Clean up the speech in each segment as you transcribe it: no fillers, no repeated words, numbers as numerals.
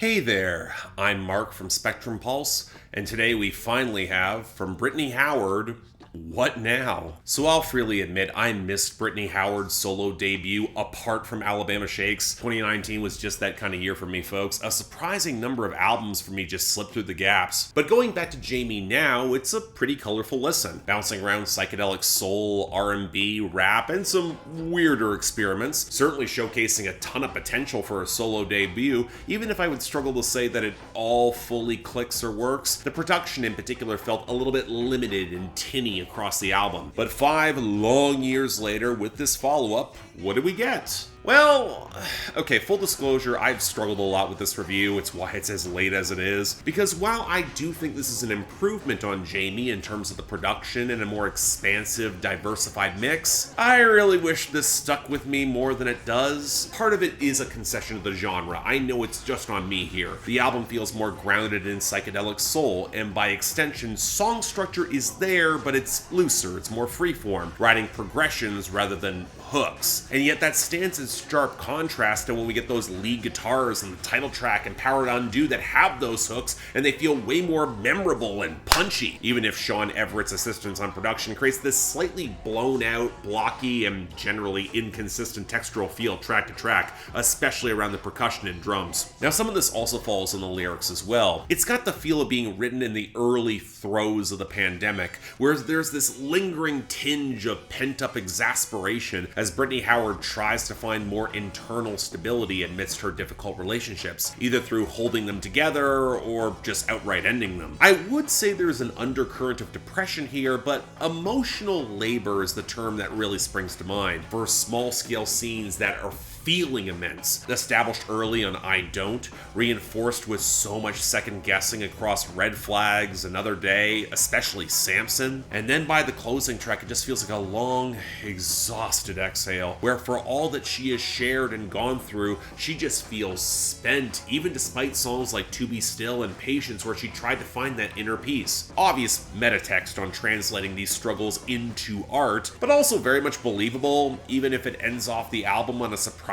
Hey there, I'm Mark from Spectrum Pulse, and today we finally have from Brittany Howard What Now? So I'll freely admit I missed Brittany Howard's solo debut apart from Alabama Shakes. 2019 was just that kind of year for me, folks. A surprising number of albums for me just slipped through the gaps. But going back to Jamie now, it's a pretty colorful listen. Bouncing around psychedelic soul, R&B, rap, and some weirder experiments. Certainly showcasing a ton of potential for a solo debut, even if I would struggle to say that it all fully clicks or works. The production in particular felt a little bit limited and tinny across the album. But 5 long years later, with this follow-up, what do we get? Well, okay, full disclosure, I've struggled a lot with this review. It's why it's as late as it is. Because while I do think this is an improvement on Jamie in terms of the production and a more expansive, diversified mix, I really wish this stuck with me more than it does. Part of it is a concession to the genre. I know it's just on me here. The album feels more grounded in psychedelic soul, and by extension, song structure is there, but it's looser, it's more freeform, writing progressions rather than hooks. And yet that stands in sharp contrast to when we get those lead guitars and the title track and Power to Undo that have those hooks, and they feel way more memorable and punchy, even if Sean Everett's assistance on production creates this slightly blown out, blocky, and generally inconsistent textural feel track to track, especially around the percussion and drums. Now, some of this also falls in the lyrics as well. It's got the feel of being written in the early throes of the pandemic, whereas there's this lingering tinge of pent-up exasperation as Brittany Howard tries to find more internal stability amidst her difficult relationships, either through holding them together or just outright ending them. I would say there's an undercurrent of depression here, but emotional labor is the term that really springs to mind for small-scale scenes that are feeling immense, established early on I Don't, reinforced with so much second guessing across Red Flags, Another Day, especially Samson, and then by the closing track it just feels like a long, exhausted exhale, where for all that she has shared and gone through, she just feels spent, even despite songs like To Be Still and Patience where she tried to find that inner peace. Obvious metatext on translating these struggles into art, but also very much believable, even if it ends off the album on a surprising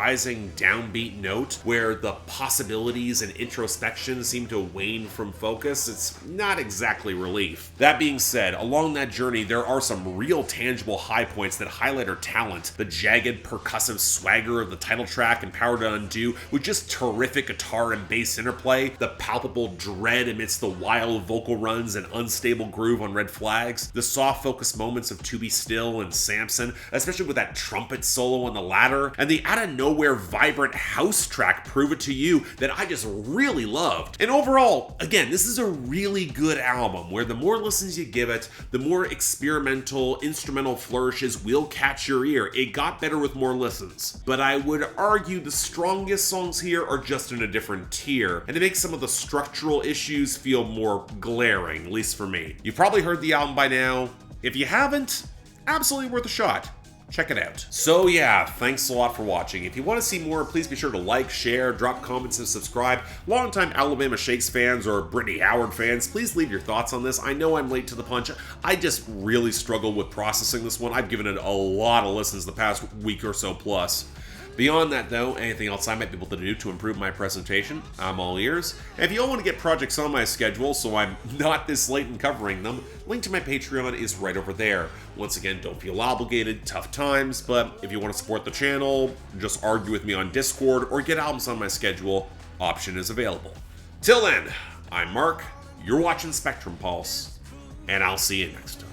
downbeat note where the possibilities and introspection seem to wane from focus. It's not exactly relief. That being said, along that journey there are some real tangible high points that highlight her talent. The jagged percussive swagger of the title track and Power to Undo with just terrific guitar and bass interplay, the palpable dread amidst the wild vocal runs and unstable groove on Red Flags, the soft focus moments of To Be Still and Samson, especially with that trumpet solo on the latter, and the out of nowhere vibrant house track Prove It To You that I just really loved. And overall, again, this is a really good album where the more listens you give it, the more experimental, instrumental flourishes will catch your ear. It got better with more listens. But I would argue the strongest songs here are just in a different tier, and it makes some of the structural issues feel more glaring, at least for me. You've probably heard the album by now. If you haven't, absolutely worth a shot. Check it out. So yeah, thanks a lot for watching. If you want to see more, please be sure to like, share, drop comments, and subscribe. Longtime Alabama Shakes fans or Brittany Howard fans, please leave your thoughts on this. I know I'm late to the punch. I just really struggled with processing this one. I've given it a lot of listens the past week or so plus. Beyond that though, anything else I might be able to do to improve my presentation, I'm all ears. And if you all want to get projects on my schedule so I'm not this late in covering them, link to my Patreon is right over there. Once again, don't feel obligated, tough times, but if you want to support the channel, just argue with me on Discord or get albums on my schedule, option is available. Till then, I'm Mark, you're watching Spectrum Pulse, and I'll see you next time.